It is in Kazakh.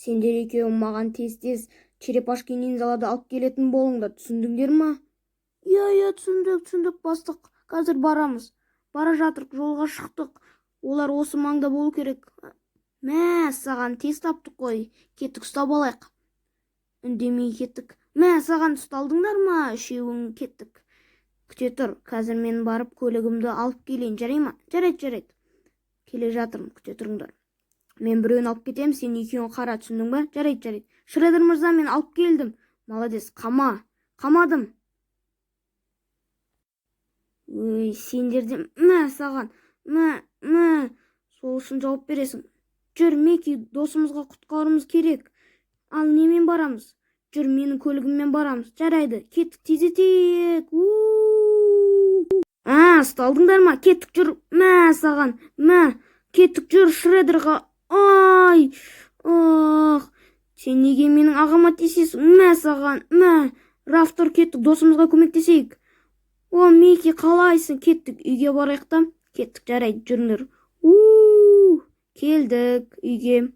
Сендер екеуің маған тез-тез черепашки ниндзяларды алып келетін болыңдар, түсіндіңдер ма? Иә, түсіндік, бастық. Қазір барамыз. Бара жатырық, жолға шықтық. Олар осы маңда болу керек. Мә, саған тез таптық қой. Кеттік, ұстап алайық. Үндемей кеттік. Мә, саған ұсталдыңдар ма? Үшеуің кеттік. Күте тұр, қазір мен барып көлігімді алып келейін, жарай ма? Жарайды. Келе жатырмын, күте тұрыңдар. Мен біреуін алып кетем, сен екеуін қара, түсіндің ба? Жарайды. Шредер мырза, мен алып келдім. Молодец, қамадым. Өй, сендерде, мә, саған, мә, сол үшін жауап бересің. Жүр, Мики, досымызға құтқаруымыз керек. Ал немен барамыз? Жүр, менің көлігіммен барамыз. Жарайды, кеттік, тезетек. Ұсталдыңдар ма? Кеттік, жүр. Мә, саған, кеттік, жүр, Шредерға. Ай, сен неге менің ағама тиісесің? Мә, саған, Рафтор, кеттік, досымызға көмектесейік. Мики, қалайсың? Кеттік, үйге барайық та. Кеттік, жарайды, жүріңдер. Келдік үйге.